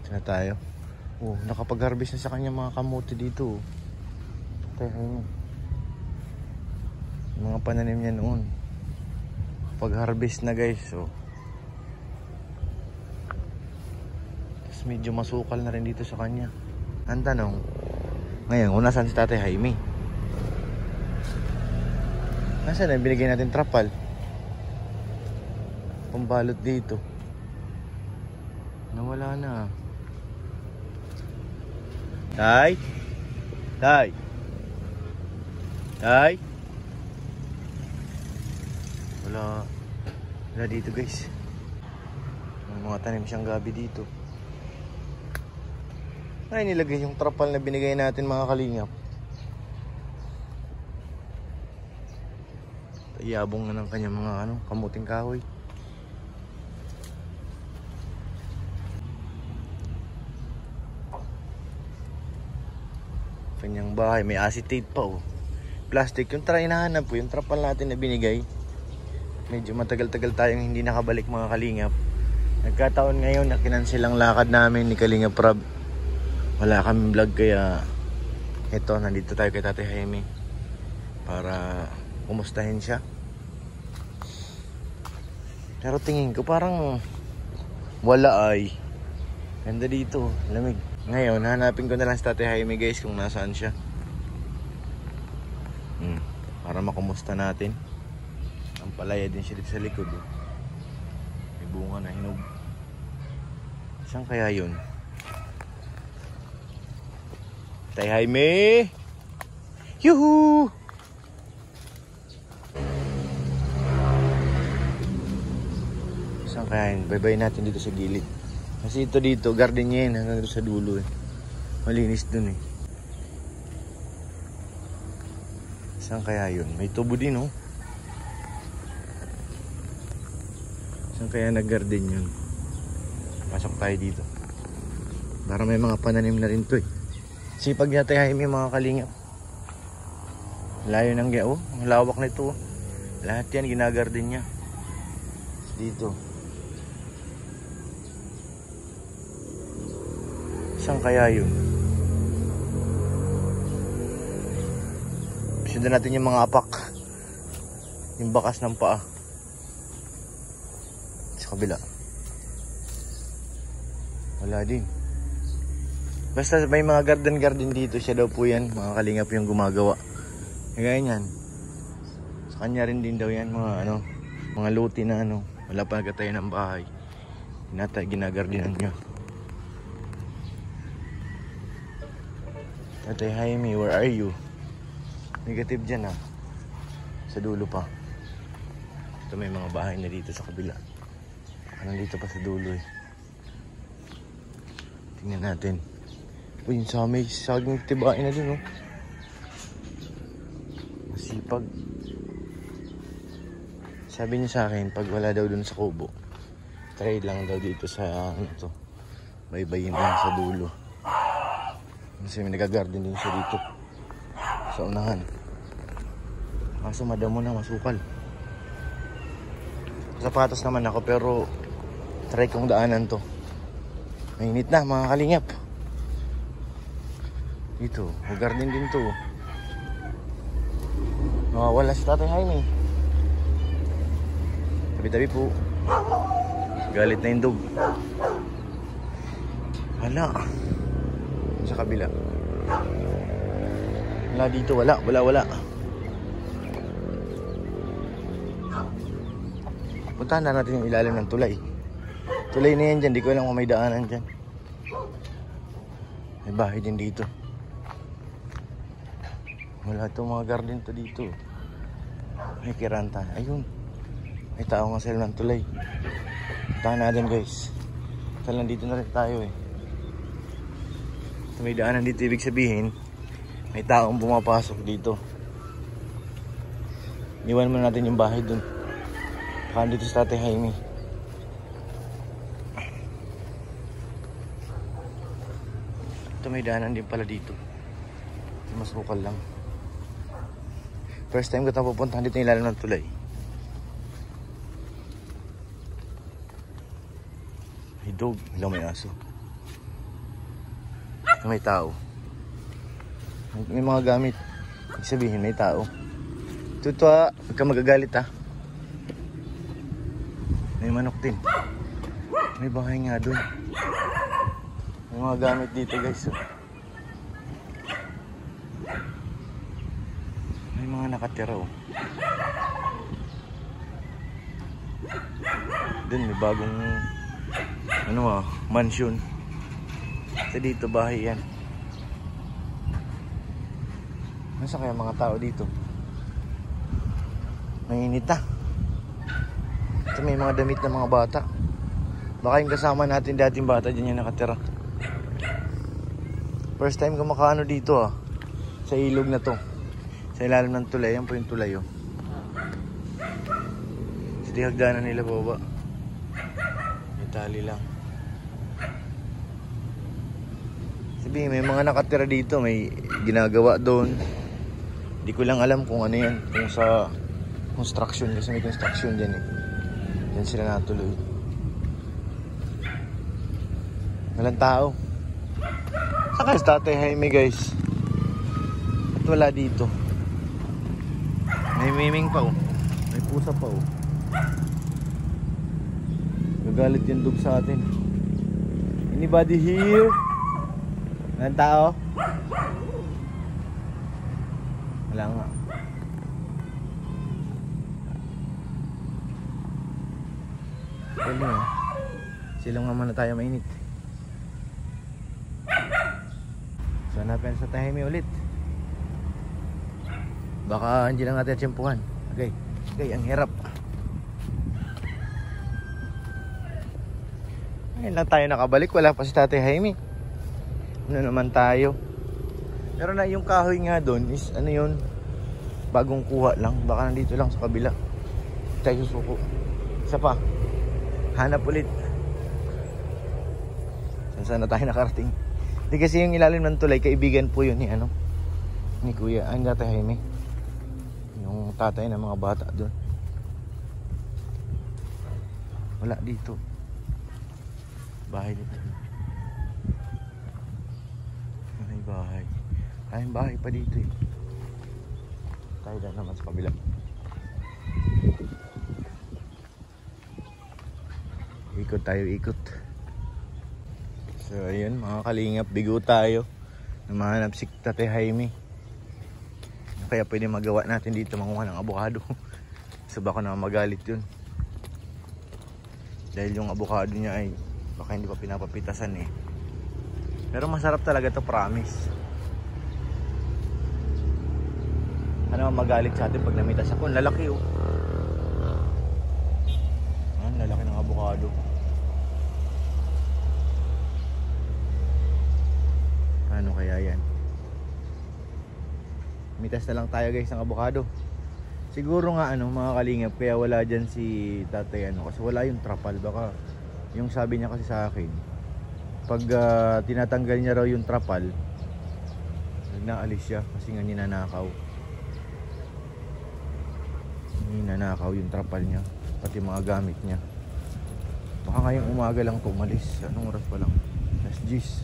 Ito na tayo. Oh, nakapag-harvest na sa kanya mga kamote dito. Tayo mo. Yung mga pananim niya noon. Pag-harvest na guys. So, tapos medyo masukal na rin dito sa kanya. Ang tanong, ngayon, kung nasaan si Tatay Jaime? Nasaan na binigay natin trapal? Pambalot dito. Nawala na. Tay? Tay? Tay? Wala dito guys. May mga tanim siyang gabi dito. Ay, nilagay yung trapal na binigay natin mga kalingap. Iyabong na ng kanyang mga kamuting kahoy. Kanyang bahay, may acetate pa oh. Plastic, yung hinahanap po, yung trapal natin na binigay. Medyo matagal-tagal tayong hindi nakabalik mga kalingap. Nagkataon ngayon na kinansel ang lakad namin ni Kalingap Rob. Wala kaming vlog kaya eto, nandito tayo kay Tatay Jaime para kumustahin siya. Pero tingin ko parang wala ay. Ganda dito, lamig. Ngayon, hanapin ko na lang si Tatay Jaime guys kung nasaan siya. Para makumusta natin. Ang palaya din siya dito sa likod. May bunga na hinog. Saan kaya yun? Tatay Jaime! Yuhu! Saan kaya yun? Bye-bye natin dito sa gilid. Kasi ito dito, garden niya yun hanggang sa dulo eh. Malinis dun eh. Saan kaya yun? May tubo din oh. Saan kaya nag-garden yun? Pasok tayo dito. Para may mga pananim na rin to eh. Sipag niya Tatay Jaime mga kalingap. Layo ng oh, ang lawak na ito oh. Lahat yan ginagarden niya. Dito. Saan kaya yun? Sundan natin yung mga apak. Yung bakas ng paa. Sa kabila. Wala din. Basta may mga garden dito. Siya daw po yan. Mga kalingap yung gumagawa. Kaya yan. Sa kanya rin din daw yan. Mga luti na wala pa nagkatayo ng bahay. Ginagardinan niya. Tatay Jaime, where are you? Negative dyan sa dulo pa. Ito may mga bahay na dito sa kabila. Nandito pa sa dulo eh. Tingnan natin. Uy, yung saging tibain na dun oh. Masipag. Sabi niya sa akin, pag wala daw dun sa kubo, try lang daw dito sa baybayin lang sa dulo. Kasi may nagagarden din siya dito sa unahan. Kaso madamo na, masukal. Sapatos naman ako pero try kong daanan to. Mainit na mga kalingap. Dito, garden din to. Wala si Tatay Jaime. Tabi-tabi po. Galit na yung dog. Wala. Sa kabila. Wala dito, wala. Puntahan na natin yung ilalim ng tulay. Tulay na yan dyan, di ko alam kung may daanan dyan. May bahay din dito. Wala itong mga garden to dito. May kiranta. Ayun. May tao nga sila ng tulay. Puntahan natin guys. Talang dito na rin tayo eh. Ito may daanan dito, ibig sabihin may taong pumapasok dito. Iwan muna natin yung bahay dun. Baka dito sa Tatay Jaime. Ito may daanan din pala dito. Masukal lang. First time ko tayo pupuntahan dito yung ilalim ng tulay. May dog, may aso. May tao. May mga gamit. Ibig sabihin, may tao. Tutwa, huwag ka magagalit ha. May manok din. May bahay nga doon. May mga gamit dito guys. May mga nakatira oh. Doon may bagong mansion. Sa dito bahay yan. Nasa kaya mga tao dito? Mainit na. Ito may mga damit ng mga bata. Baka yung kasama natin dating bata dyan yung nakatira. First time ko makaano dito sa ilog na to. Sa ilalim ng tulay. Yan po yung tulay oh. Hindi hagdanan nila baba. May tali lang. Sabihin may mga nakatira dito. May ginagawa doon. Hindi ko lang alam kung ano yan. Kung sa construction. Kasi may construction dyan eh. Yan sila natuloy. Walang tao. Saka sa Tatay Jaime guys. At wala dito. May miming pa oh. May pusa pa oh. Gagalit yung dog sa atin. Anybody here? Walang tao? Wala nga. Pwede mo. Silang nga muna tayo mainit. So hanapin sa Tatay Jaime ulit. Baka hindi lang natin tiyempuhan. Okay. Okay, ang hirap. Ngayon lang tayo nakabalik. Wala pa si Tatay Jaime. Ano naman tayo. Pero na yung kahoy nga doon is ano yun, bagong kuha lang. Baka nandito lang sa kabila. Tayo susuko. Isa pa. Hanap ulit. Saan na tayo nakarating? Di kasi yung ilalim ng tulay, kaibigan po yun ni ni Kuya, ang Tatay Jaime. Yung tatay ng mga bata doon. Wala dito. Bahay dito. May bahay. Tayong bahay pa dito eh. Tayo dyan naman sa kabila. Ikot tayo, ikot. So ayun mga kalingap, bigo tayo na mahanap si Tatay Jaime. Kaya pwede magawa natin dito, manguha ng abukado. So baka na magalit yun. Dahil yung abukado niya ay baka hindi pa pinapapitasan eh. Pero masarap talaga to, promise. Ano magalit sa atin pag namitas ako? Lalaki oh. Ang lalaki ng abukado. Ano kaya yan? Mitas na lang tayo guys ng abukado. Siguro nga mga kalingap, kaya wala dyan si tatay kasi wala yung trapal. Baka yung sabi niya kasi sa akin, pag tinatanggal niya raw yung trapal, naalis siya kasi nga ninanakaw yung trapal niya, pati mga gamit niya. Baka ngayong umaga lang tumalis. Anong oras pa lang? Last G's.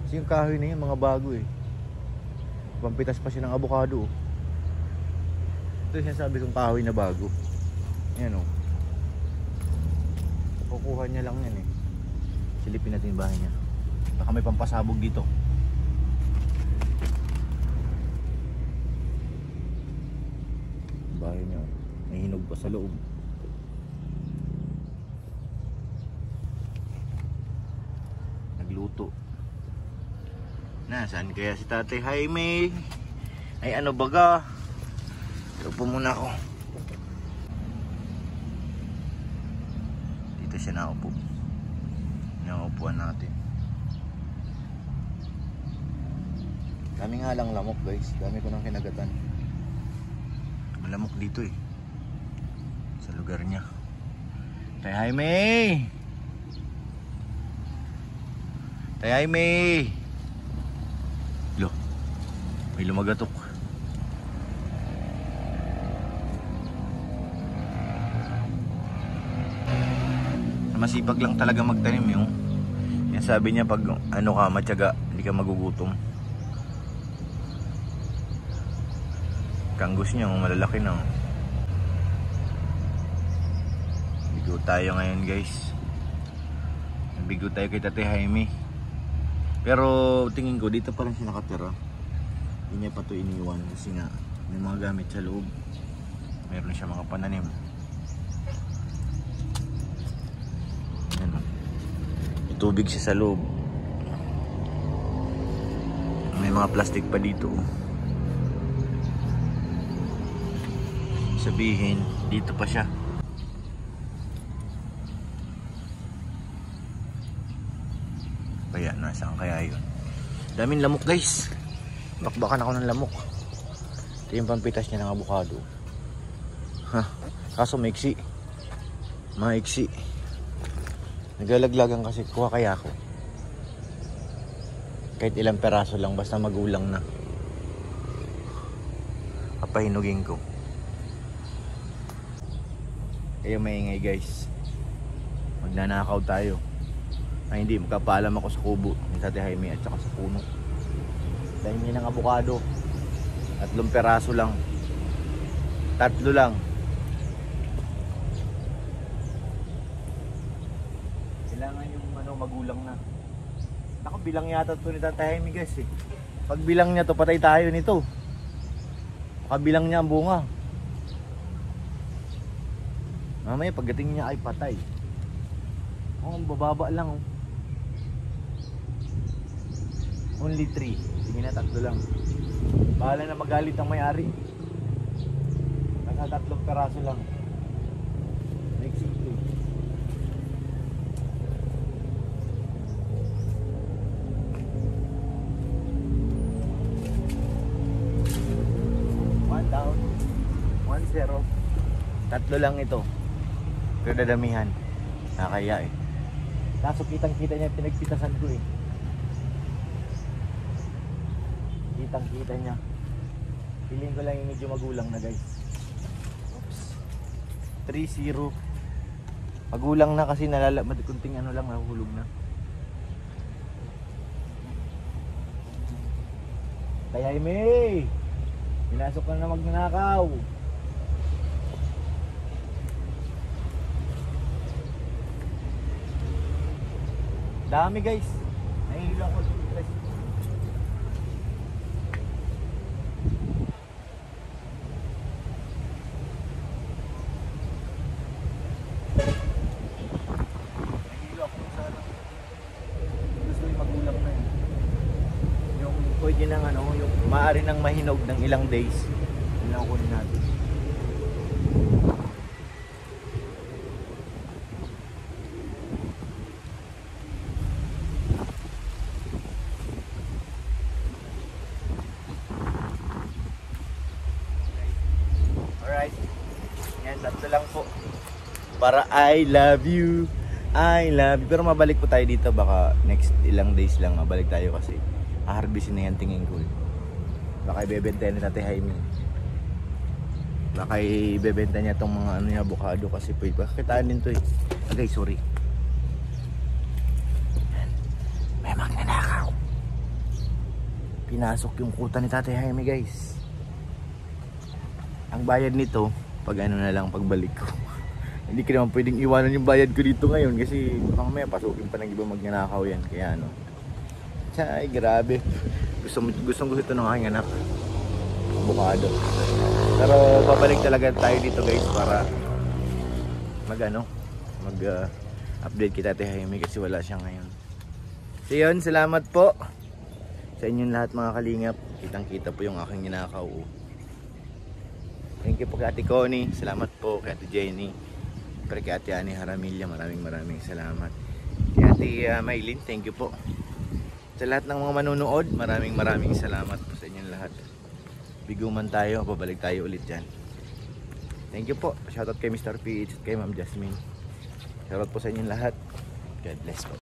Kasi yung kahoy na yun mga bago eh. Pampitas pa siya ng abukado. Ito yung sinasabi kong kahoy na bago. Yan o. Kukuha niya lang yan eh. Silipin natin yung bahay niya. Baka may pampasabog dito. Bahay niya. May hinog pa sa loob. Nagluto. Nasaan kaya si Tatay Jaime? Ay ano baga? Upo muna ako. Dito siya naupo. Naupuan natin. Dami nga lang lamok guys. Dami ko nang kinagatan. Malamok dito eh. Sa lugar niya. Tatay Jaime! Tatay Jaime! Lo, may lumagatok. Masipag lang talaga magtanim yung Sabi niya pag ano ka, matyaga, hindi ka magugutom. Kangus niya, malalaki na. Bigo tayo ngayon guys. Bigo tayo kay Tate Jaime. Pero tingin ko dito pa rin siya nakatira. Hindi niya pa ito iniwan kasi nga may mga gamit sa loob. Meron siya mga pananim. Yan. May tubig siya sa loob. May mga plastic pa dito. Sabihin, dito pa siya. Kaya nasaan kaya yun? Daming lamok guys. Bakbakan ako ng lamok. Ito yung pampitas niya ng avocado. Kaso maiksi. Maiksi. Nagalaglagan kasi kuha kaya ako. Kahit ilang peraso lang basta magulang na. Papahinugin ko. Kaya maingay guys. Magnanakaw tayo. Ay hindi, magkapaalam ako sa kubo ni Tate Jaime at saka sa puno. Dahil niya ng avocado. 3 peraso lang. 3 lang. Kailangan yung magulang na. Ako bilang yata ito ni Tate Jaime guys eh. Pag bilang niya to patay tayo nito. Pagbilang niya ang bunga. Mamaya pagdating niya ay patay. Bababa lang oh. Only 3. Tingin na 3 lang. Bahala na magalit ang may-ari. Nasa 3 peraso lang. Next ito. One down. 1-0. 3 lang ito. Pero dadamihan. Nakakaya eh. Kaso kitang-kita niya pinagpitasan ko eh. Kitang-kita niya. Feeling ko lang yung medyo magulang na guys. Oops. 3-0. Magulang na kasi kunting ano lang nahulog na. Tate Jaime! Pinasok ka na magnanakaw. Dami guys. Nahihilo ako sa stress. Nahihilo ako sa gusto yung magulang na yun. Yung pwede ng yung maaari ng mahinog ng ilang days. Yun lang kunin natin. Yan, 3 lang po. Para I love you. I love you. Pero mabalik po tayo dito. Baka next ilang days lang mabalik tayo kasi harvestin na yan tingin ko. Baka ibebenta ni Tate Jaime. Baka ibebenta niya tong mga avocado kasi pwede pa. Kitaan din to eh. Okay, sorry. May magnanakaw. Pinasok yung kuta ni Tate Jaime guys. Ang bayad nito pag na lang pagbalik ko. Hindi ko naman pwedeng iwanan yung bayad ko dito ngayon kasi mamaya pasukin pa ng iba magnanakaw yan. Kaya ay grabe. Gustong ito ng aking anak. Avocado. Pero babalik talaga tayo dito guys para mag update kita Tate Jaime kasi wala siya ngayon. So yun, salamat po sa inyong lahat mga kalingap. Kitang kita po yung aking ninakaw. Thank you po kay Ate Connie. Salamat po kay Ate Jenny. Pero kay Ate Ani Haramilla, maraming salamat. Kay Ate Maylin, thank you po. Sa lahat ng mga manunood, maraming salamat po sa inyong lahat. Biguman tayo, babalik tayo ulit dyan. Thank you po. Shoutout kay Mr. P at kay Ma'am Jasmine. Shoutout po sa inyong lahat. God bless po.